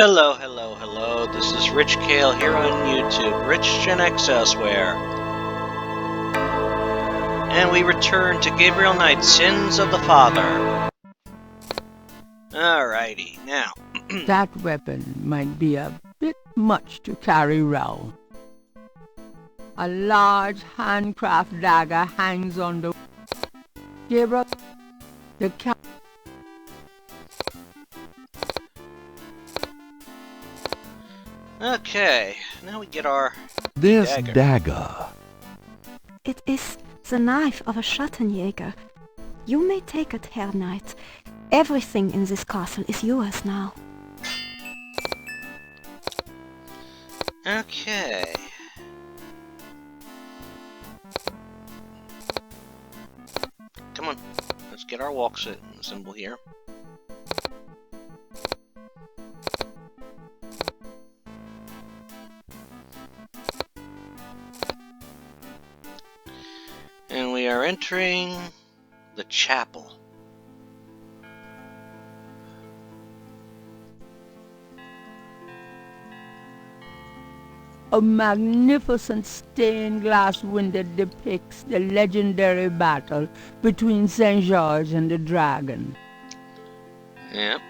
Hello, hello, hello. This is Rich Kale here on YouTube, Rich Gen X elsewhere. And we return to Gabriel Knight, Sins of the Father. Alrighty, now. That weapon might be a bit much to carry round. A large handcraft dagger hangs on the... Gabriel, the cat... Okay, now we get our This dagger. dagger. It is the knife of a Schattenjäger. You may take it, Herr Knight. Everything in this castle is yours now. Okay. Come on, let's get our walk symbol here. And we are entering the chapel. A magnificent stained glass window depicts the legendary battle between St. George and the dragon. Yep,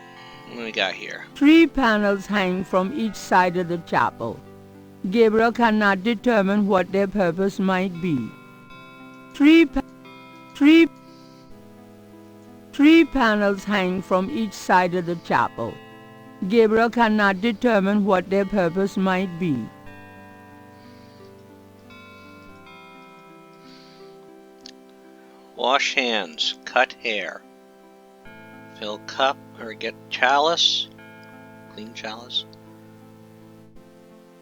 what do we got here? 3 panels hang from each side of the chapel. Gabriel cannot determine what their purpose might be. Three panels hang from each side of the chapel. Gabriel cannot determine what their purpose might be. Wash hands, cut hair, fill cup or get chalice, clean chalice,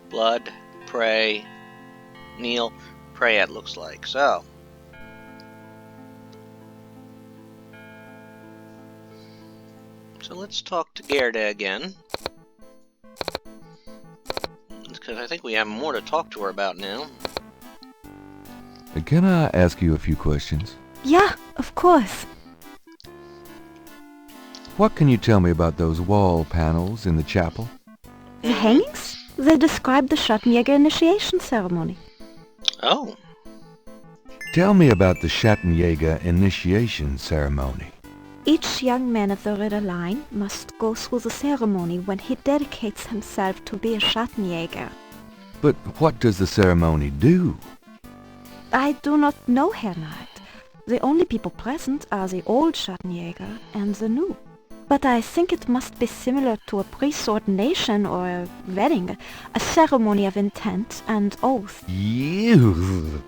blood, pray, kneel, pray it looks like, so. So let's talk to Gerda again, because I think we have more to talk to her about now. Can I ask you a few questions? Yeah, of course. What can you tell me about those wall panels in the chapel? The hangings? They describe the Schattenjäger initiation ceremony. Oh. Tell me about the Schattenjäger initiation ceremony. Each young man of the Ritter line must go through the ceremony when he dedicates himself to be a Schattenjäger. But what does the ceremony do? I do not know, Herr Knight. The only people present are the old Schattenjäger and the new. But I think it must be similar to a priest's ordination or a wedding, a ceremony of intent and oath. You.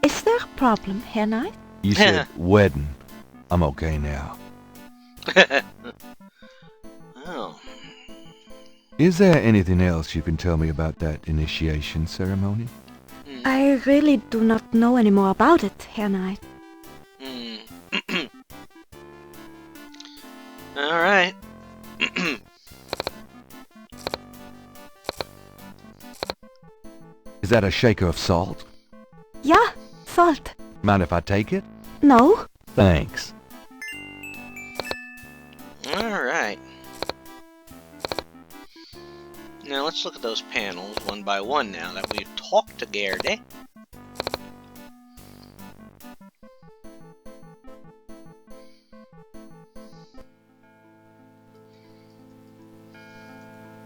Is there a problem, Herr Knight? You said wedding. I'm okay now. Oh. Is there anything else you can tell me about that initiation ceremony? I really do not know any more about it, Herr Knight. Alright. Is that a shaker of salt? Yeah, salt. Mind if I take it? No? Thanks. Alright. Now let's look at those panels one by one now that we've talked to Gerda.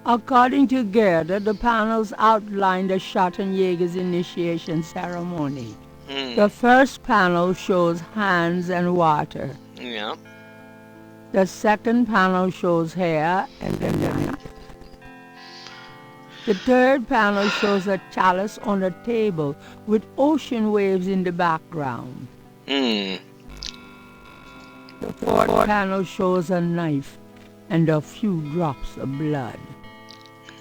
According to Gerda, the panels outline the Schattenjäger's initiation ceremony. The first panel shows hands and water. Yeah. The second panel shows hair and then the knife. The third panel shows a chalice on a table with ocean waves in the background. The fourth panel shows a knife and a few drops of blood.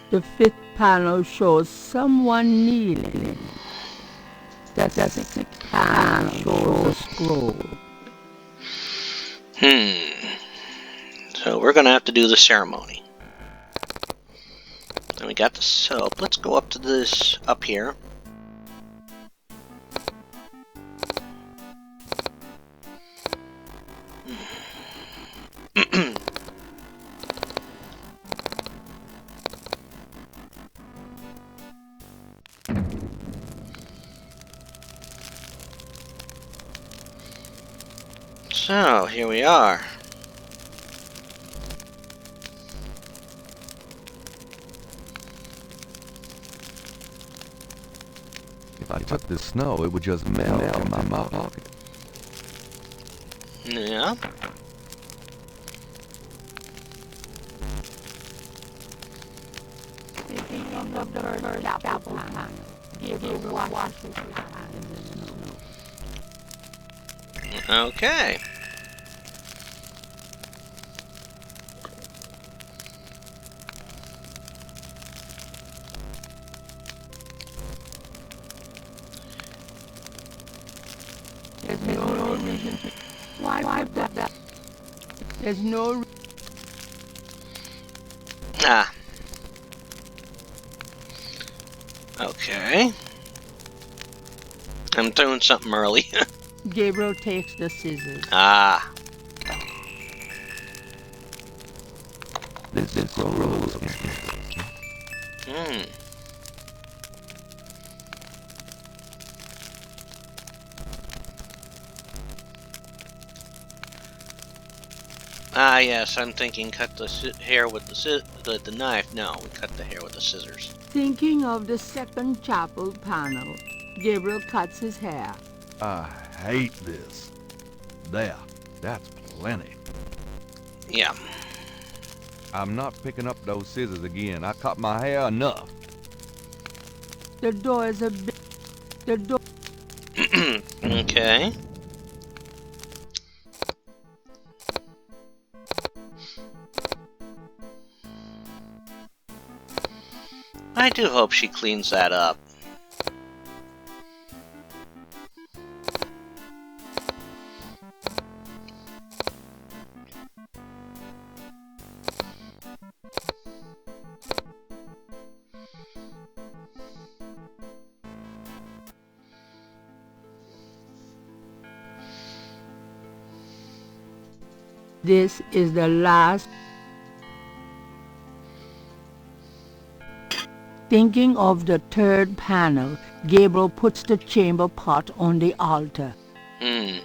The fifth panel shows someone kneeling. The sixth panel shows a scroll. So we're gonna have to do the ceremony. And we got the soap. Let's go up to this, up here. So, here we are. If I took the snow, it would just melt in my pocket. Yeah. Okay. There's no reason to... Why that? There's no... Ah. Okay. I'm doing something early. Gabriel takes the scissors. Ah. This is gross. Hmm. Ah, yes, I'm thinking cut the hair with the knife. No, we cut the hair with the scissors. Thinking of the second chapel panel, Gabriel cuts his hair. I hate this. There, that's plenty. Yeah. I'm not picking up those scissors again. I cut my hair enough. The door is a bit... The door... Okay. I do hope she cleans that up. This is the last... Thinking of the third panel, Gabriel puts the chamber pot on the altar. Hmm.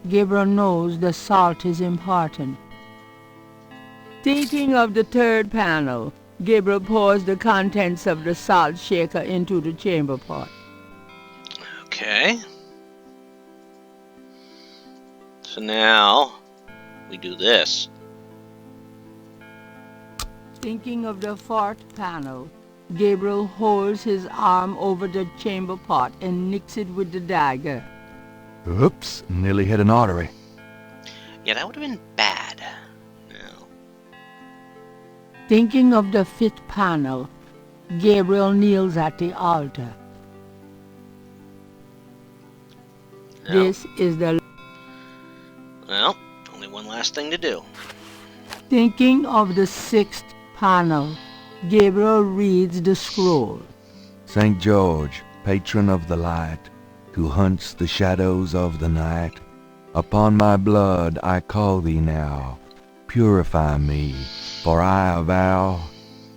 Gabriel knows the salt is important. Thinking of the third panel, Gabriel pours the contents of the salt shaker into the chamber pot. Okay. So now we do this. Thinking of the fourth panel, Gabriel holds his arm over the chamber pot and nicks it with the dagger. Oops, nearly hit an artery. Yeah, that would have been bad. No. Thinking of the fifth panel, Gabriel kneels at the altar. No. This is the... Well, only one last thing to do. Thinking of the sixth panel, Gabriel reads the scroll. St. George, patron of the light, who hunts the shadows of the night, upon my blood I call thee now. Purify me, for I avow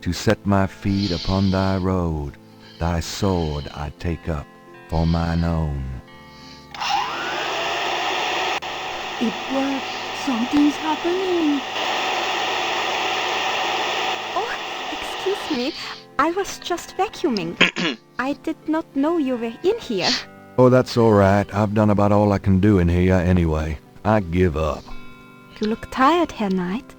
to set my feet upon thy road. Thy sword I take up for mine own. It worked. Something's happening. Oh, excuse me. I was just vacuuming. I did not know you were in here. Oh, that's all right. I've done about all I can do in here anyway. I give up. You look tired, Herr Knight.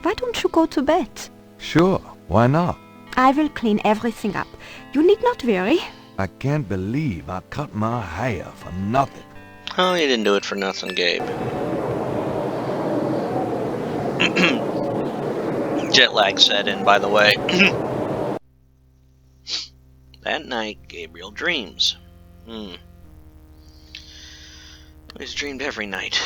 Why don't you go to bed? Sure, why not? I will clean everything up. You need not worry. I can't believe I cut my hair for nothing. Oh, you didn't do it for nothing, Gabe. Jet lag set in, by the way. That night, Gabriel dreams. He's dreamed every night.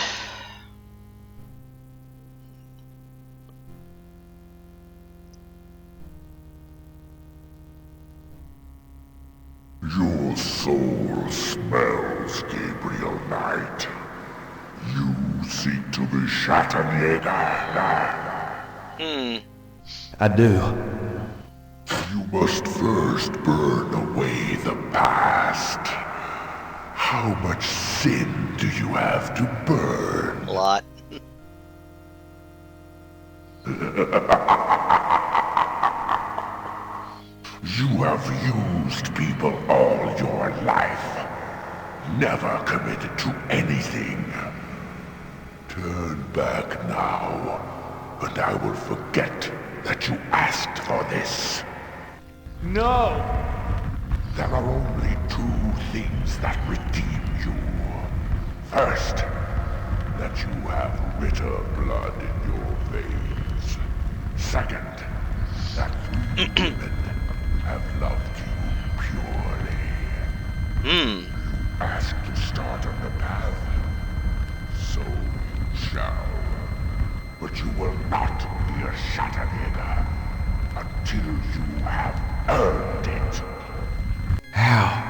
Your soul smells, Gabriel Knight. You seek to be Schattenjäger. I do. You must first burn away the past. How much sin do you have to burn? A lot. You have used people all your life. Never committed to anything. Turn back now, and I will forget that you asked for this. No! There are only two things that redeem you. First, that you have Ritter blood in your veins. Second, that you women have loved you purely. You asked to start on the path, so you shall. But you will not be a Schattenjäger until you have earned it. How?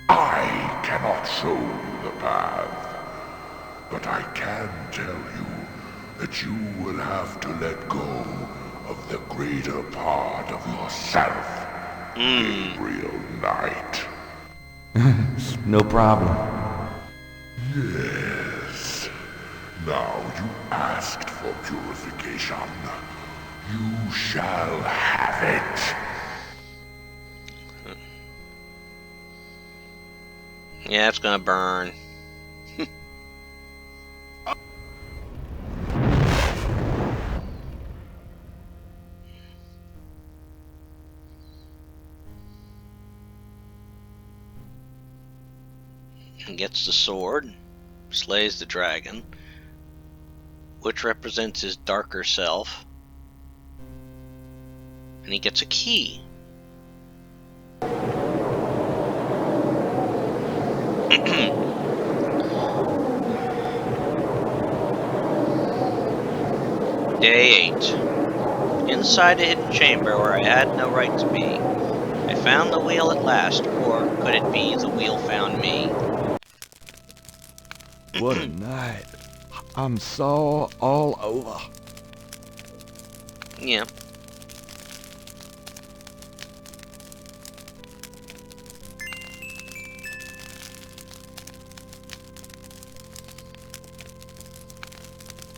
I cannot show you the path, but I can tell you that you will have to let go of the greater part of yourself, Gabriel Knight. No problem. Yes. Now you asked for purification. You shall have it. Yeah, it's gonna burn. He gets the sword, slays the dragon, which represents his darker self, and he gets a key. Day 8. Inside a hidden chamber where I had no right to be. I found the wheel at last, or could it be the wheel found me? What a night. I'm sore all over. Yeah.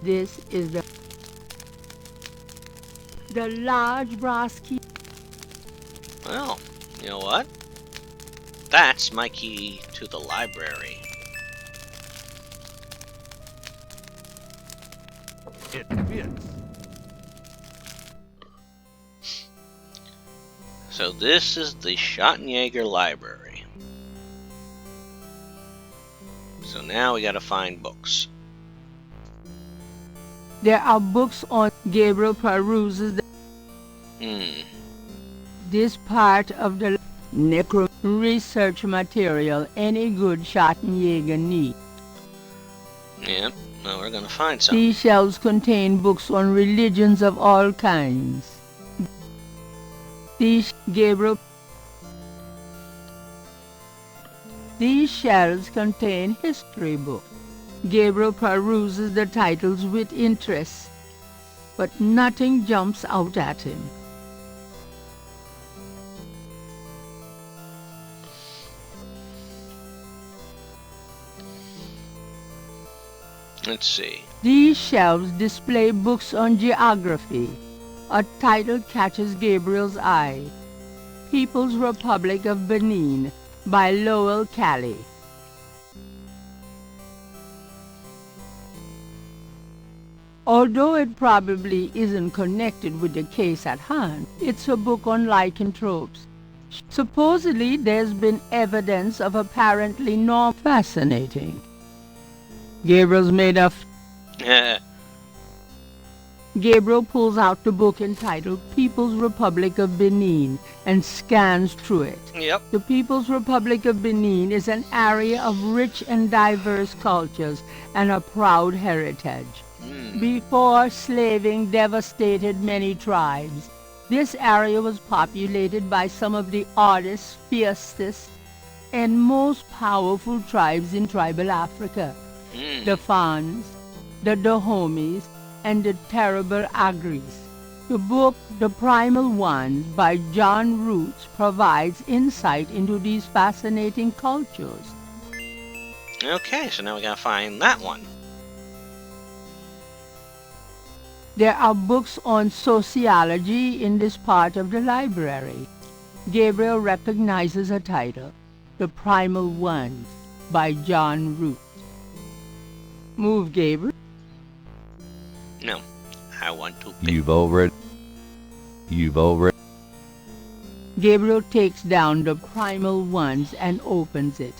This is the large brass key. Well, you know what? That's my key to the library. It fits. So this is the Schattenjäger library. So now we gotta find books. There are books on Gabriel peruses this part of the necro research material any good Schattenjäger needs. Yeah, now we're gonna find some. These shelves contain books on religions of all kinds. These shelves contain history books. Gabriel peruses the titles with interest, but nothing jumps out at him. Let's see. These shelves display books on geography. A title catches Gabriel's eye. People's Republic of Benin by Lowell Cali. Although it probably isn't connected with the case at hand, it's a book on lycanthropes. Supposedly there's been evidence of apparently fascinating. Gabriel's made of... Gabriel pulls out the book entitled People's Republic of Benin and scans through it. Yep. The People's Republic of Benin is an area of rich and diverse cultures and a proud heritage. Before slaving devastated many tribes, this area was populated by some of the oddest, fiercest, and most powerful tribes in tribal Africa. The Fans, the Dahomis, and the Terrible Agris. The book, The Primal Ones, by John Roots, provides insight into these fascinating cultures. Okay, so now we gotta find that one. There are books on sociology in this part of the library. Gabriel recognizes a title, The Primal Ones, by John Root. Move, Gabriel. No, I want to pick. You've already... Gabriel takes down The Primal Ones and opens it.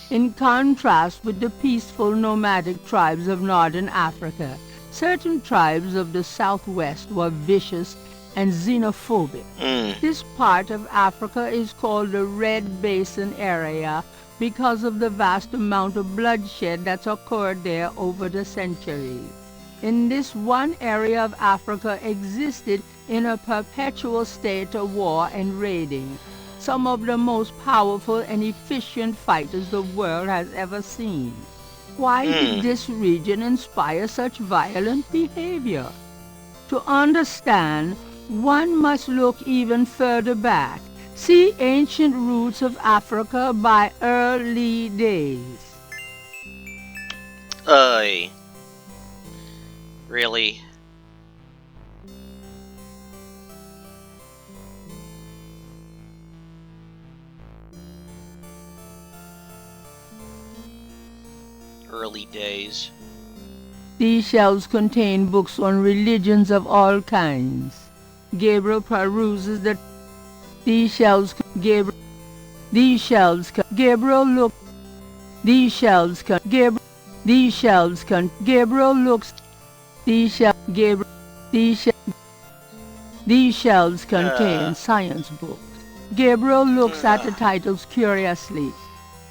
In contrast with the peaceful nomadic tribes of northern Africa, certain tribes of the southwest were vicious and xenophobic. This part of Africa is called the Red Basin area because of the vast amount of bloodshed that's occurred there over the centuries. In this one area of Africa existed in a perpetual state of war and raiding, some of the most powerful and efficient fighters the world has ever seen. Why did this region inspire such violent behavior? To understand, one must look even further back. See Ancient Roots of Africa by Early Days. Really? Early Days. These shelves contain books on religions of all kinds. Gabriel peruses the... These shelves... Gabriel... These shelves... Gabriel look... These shelves... Gabriel... These shelves... Gabriel looks... These shelves... Gabriel... These shelves contain science books. Gabriel looks at the titles curiously,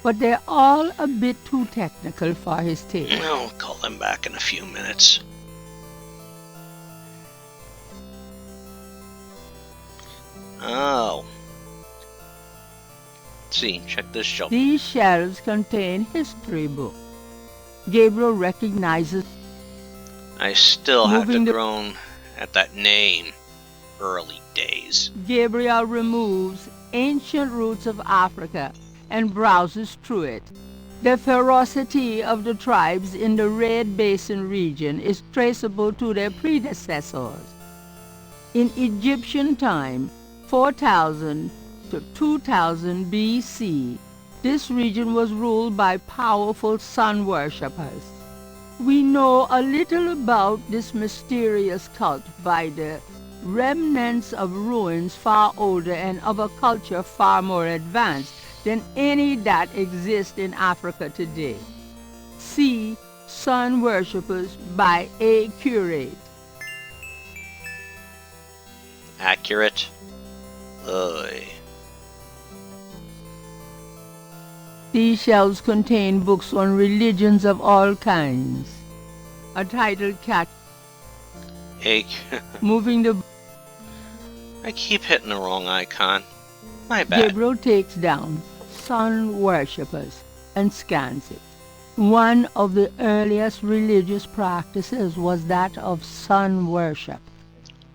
but they're all a bit too technical for his taste. I'll call them back in a few minutes. Oh. Let's see, check this shelf. These shelves contain history books. Gabriel recognizes... I still have to Moving the- groan at that name. Early Days. Gabriel removes Ancient Roots of Africa and browses through it. The ferocity of the tribes in the Red Basin region is traceable to their predecessors. In Egyptian time, 4000 to 2000 BC, this region was ruled by powerful sun worshippers. We know a little about this mysterious cult by the remnants of ruins far older and of a culture far more advanced than any that exists in Africa today. See Sun Worshippers by A. Curate. Accurate? Oy. These shelves contain books on religions of all kinds. A title cat moving the... I keep hitting the wrong icon. My bad. Gabriel takes down Sun Worshippers and scans it. One of the earliest religious practices was that of sun worship.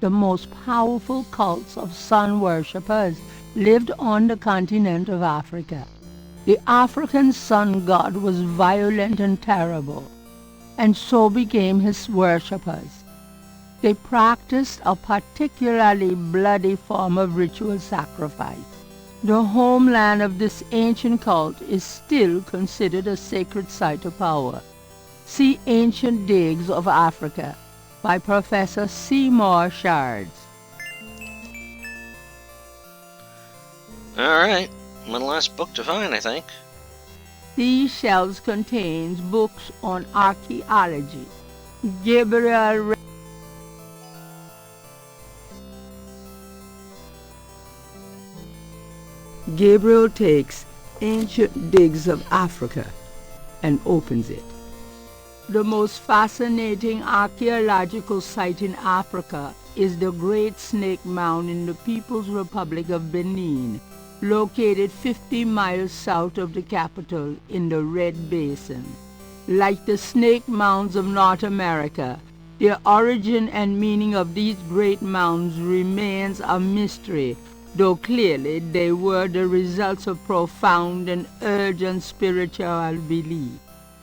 The most powerful cults of sun worshippers lived on the continent of Africa. The African sun god was violent and terrible, and so became his worshippers. They practiced a particularly bloody form of ritual sacrifice. The homeland of this ancient cult is still considered a sacred site of power. See Ancient Digs of Africa by Professor Seymour Shards. Alright, my last book to find, I think. These shelves contains books on archaeology. Gabriel takes Ancient Digs of Africa and opens it. The most fascinating archaeological site in Africa is the Great Snake Mound in the People's Republic of Benin, located 50 miles south of the capital in the Red Basin. Like the snake mounds of North America, The origin and meaning of these great mounds remains a mystery, though clearly they were the results of profound and urgent spiritual belief.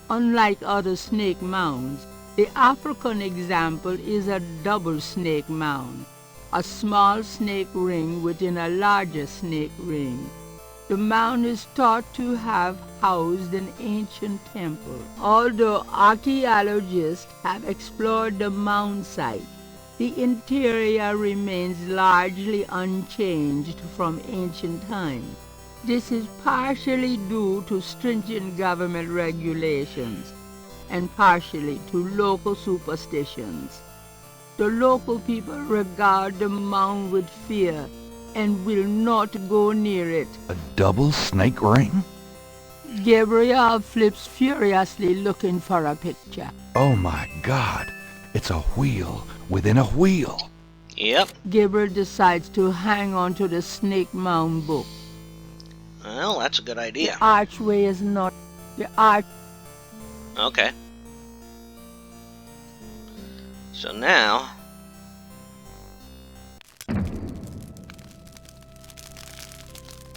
Unlike other snake mounds, the African example is a double snake mound, a small snake ring within a larger snake ring. The mound is thought to have housed an ancient temple. Although archaeologists have explored the mound site, the interior remains largely unchanged from ancient times. This is partially due to stringent government regulations and partially to local superstitions. The local people regard the mound with fear and will not go near it. A double snake ring? Gabriel flips furiously looking for a picture. Oh my God! It's a wheel within a wheel! Yep. Gabriel decides to hang on to the snake mound book. Well, that's a good idea. The archway is not... The arch... Okay. So now...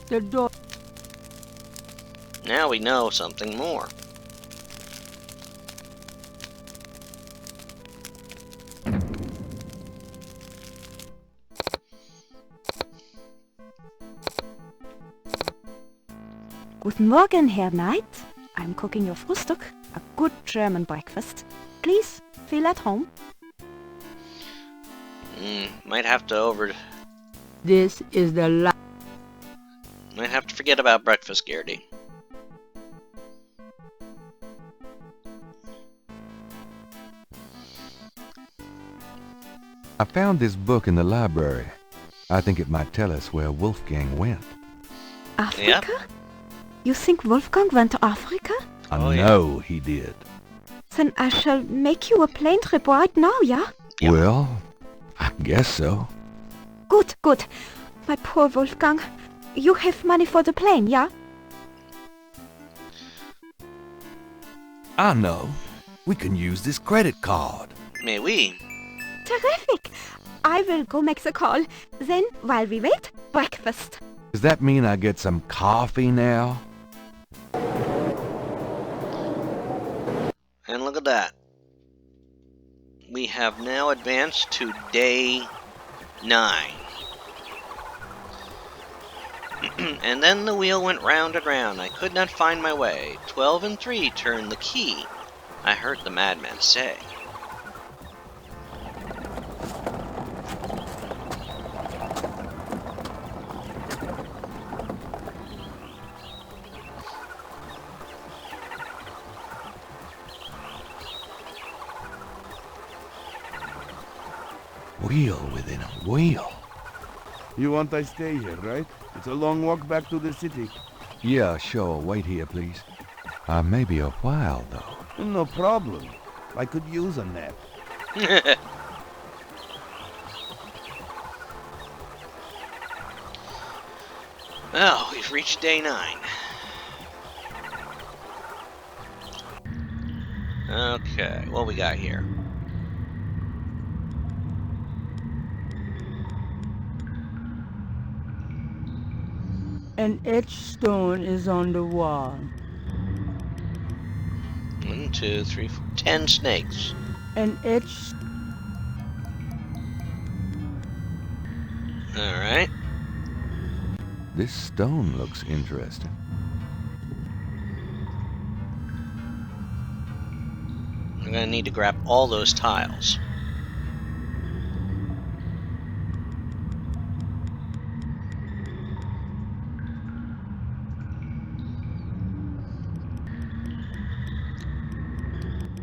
The door... Now we know something more. Guten Morgen, Herr Knight. I'm cooking your Frühstück, a good German breakfast. Please, feel at home. Might have to This is the Might have to forget about breakfast, Gertie. I found this book in the library. I think it might tell us where Wolfgang went. Africa? Yep. You think Wolfgang went to Africa? I Oh, yeah. know he did. Then I shall make you a plane trip right now, yeah? Yep. Well, I guess so. Good, good. My poor Wolfgang. You have money for the plane, yeah? I know. We can use this credit card. May we? Terrific. I will go make the call. Then, while we wait, breakfast. Does that mean I get some coffee now? And look at that. We have now advanced to day 9. And then the wheel went round and round. I could not find my way. 12 and 3 turned the key, I heard the madman say. Wheel within a wheel. You want I stay here, right? It's a long walk back to the city. Yeah, sure. Wait here, please. May be a while, though. No problem. I could use a nap. Oh, we've reached day 9. Okay, what we got here? An etched stone is on the wall. 1, 2, 3, 4, 10 snakes. An etched... Alright. This stone looks interesting. I'm gonna need to grab all those tiles.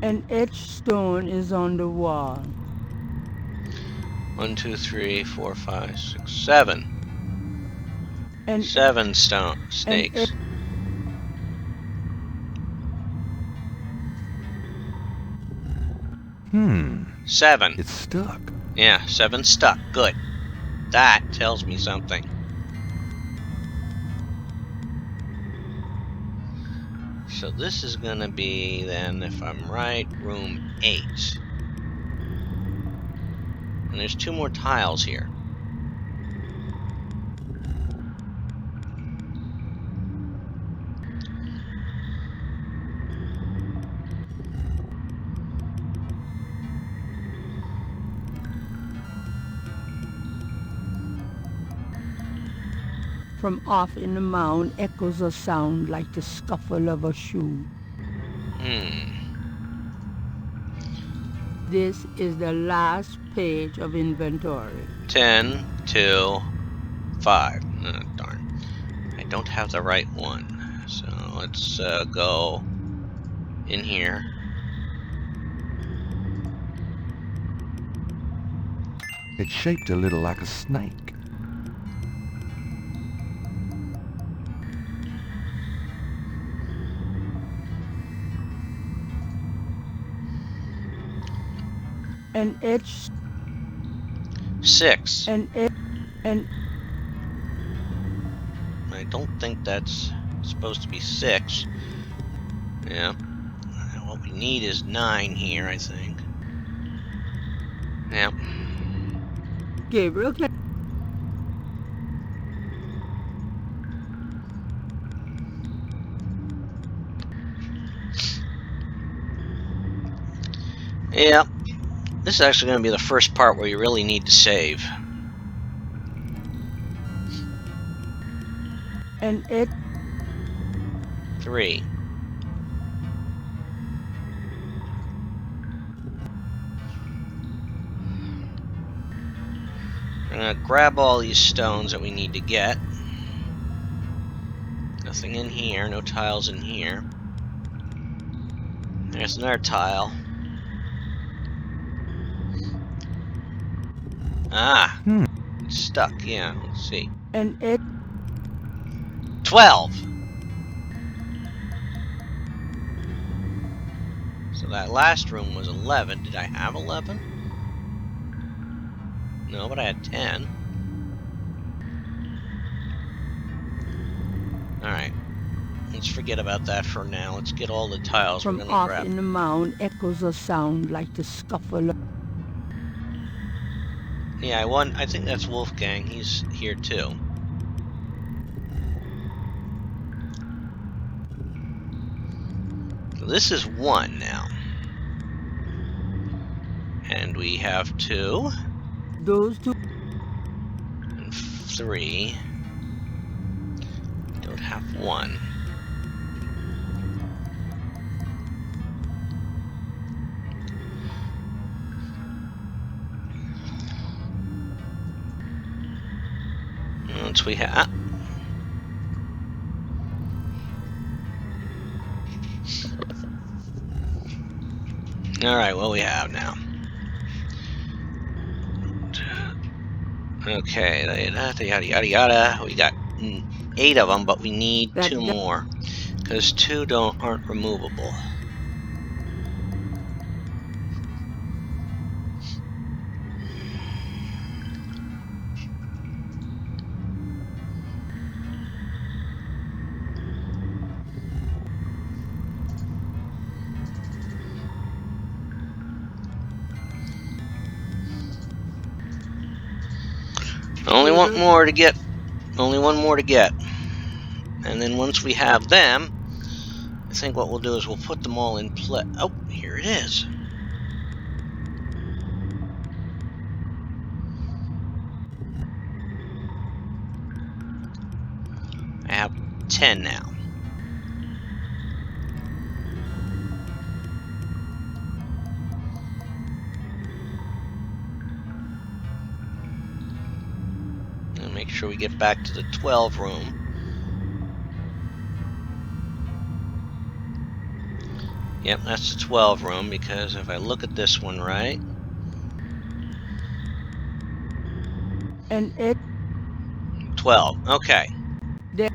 An etched stone is on the wall. 1, 2, 3, 4, 5, 6, 7. An 7 snakes. Hmm. 7. It's stuck. Yeah, 7 stuck. Good. That tells me something. So this is gonna be then, if I'm right, room 8. And there's 2 more tiles here. From off in the mound echoes a sound like the scuffle of a shoe. This is the last page of inventory. 10, 2, 5. Darn. I don't have the right one. So let's go in here. It's shaped a little like a snake. And it's 6. and I don't think that's supposed to be 6. Yeah. What we need is 9 here, I think. Yep. Gabriel Knight. Yep. This is actually going to be the first part where you really need to save. And it 3. We're going to grab all these stones that we need to get. Nothing in here, no tiles in here. There's another tile. Ah! It's stuck, yeah, let's see. and it 12! So that last room was 11. Did I have 11? No, but I had 10. Alright. Let's forget about that for now. Let's get all the tiles we're from gonna off grab. in the mound echoes a sound like the scuffle of Yeah, I think that's Wolfgang. He's here too. So this is 1 now. And we have 2. those two. And 3. Don't have 1. Once we have... Alright, what we have now. Okay, yada yada yada. We got 8 of them, but we need 2 more. Because 2 aren't removable. Only one more to get. Only one more to get. And then once we have them, I think what we'll do is we'll put them all in play. Oh, here it is. I have 10 now. And make sure we get back to the 12 room. Yep, that's the 12 room, because if I look at this one right... And it 12, okay. there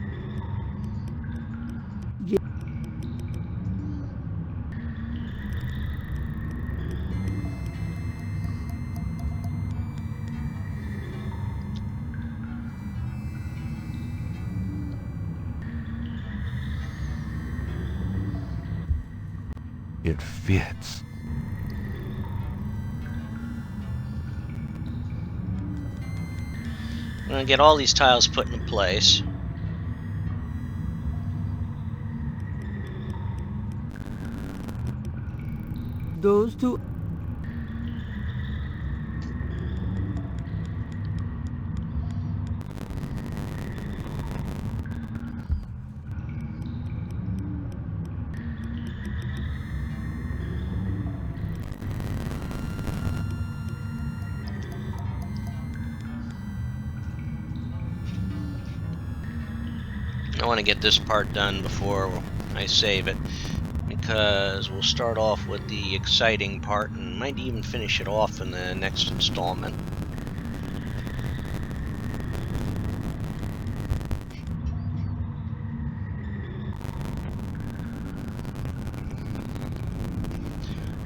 It fits. I'm going to get all these tiles put into place. Those two. I want to get this part done before I save it, because we'll start off with the exciting part and might even finish it off in the next installment.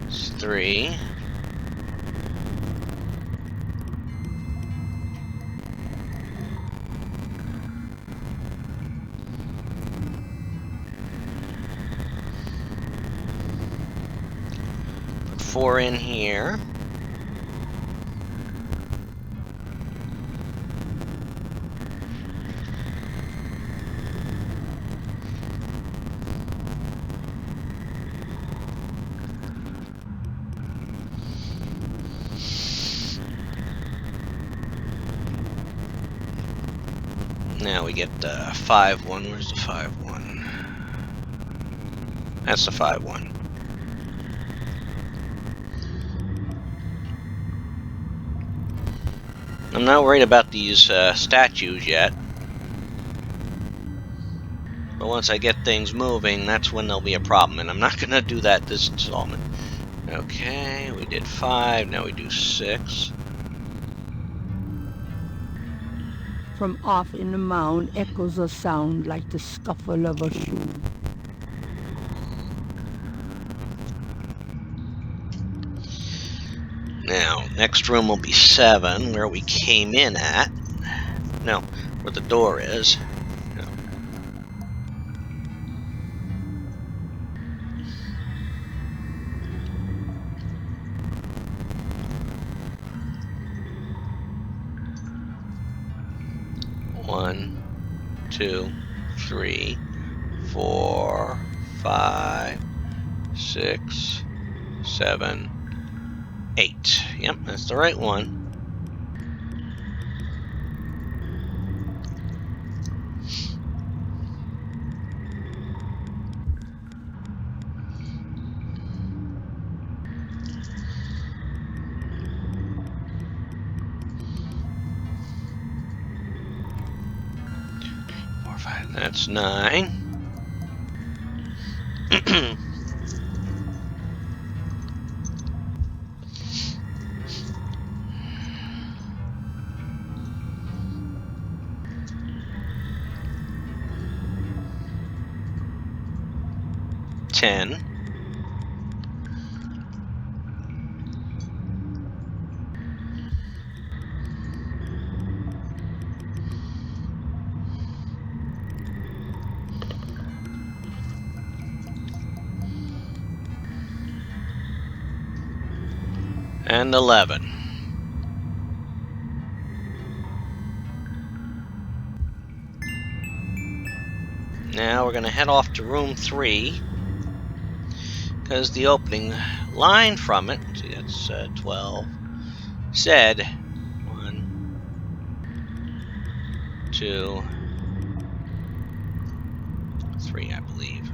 It's 3. Put 4 in here. Now we get 5-1. Where's the 5-1? That's the 5-1. I'm not worried about these statues yet. But once I get things moving, that's when there'll be a problem. And I'm not going to do that this installment. Okay, we did 5. Now we do 6. From off in the mound echoes a sound like the scuffle of a shoe. Now, next room will be 7, where we came in at. No, where the door is. No. One, 2, 3, 4, 5, 6, 7, 8. Yep, that's the right one. That's 9. Ten. And 11. Now we're going to head off to room 3, because the opening line from it, see, that's 12, said 1, 2, 3, I believe.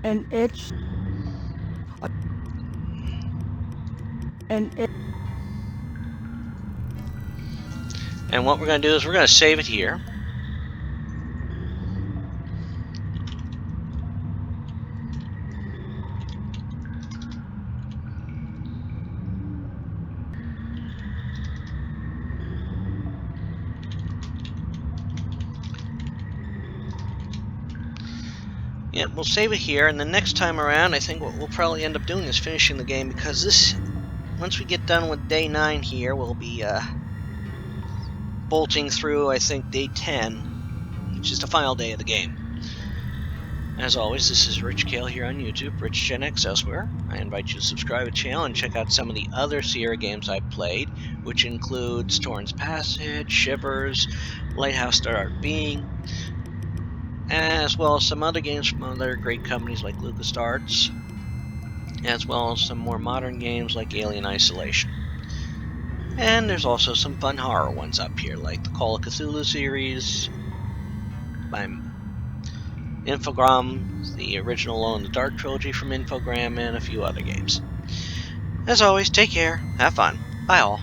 And it's And what we're going to do is we're going to save it here. Yeah, we'll save it here, and the next time around, I think what we'll probably end up doing is finishing the game, because this, once we get done with day 9 here, we'll be bolting through, I think, day 10, which is the final day of the game. As always, this is Rich Kale here on YouTube, Rich Gen X elsewhere. I invite you to subscribe to the channel and check out some of the other Sierra games I've played, which includes Torrens Passage, Shivers, Lighthouse Start Being, as well as some other games from other great companies like LucasArts, as well as some more modern games like Alien Isolation. And there's also some fun horror ones up here, like the Call of Cthulhu series by Infogram, the original Alone in the Dark trilogy from Infogram, and a few other games. As always, take care, have fun, bye all.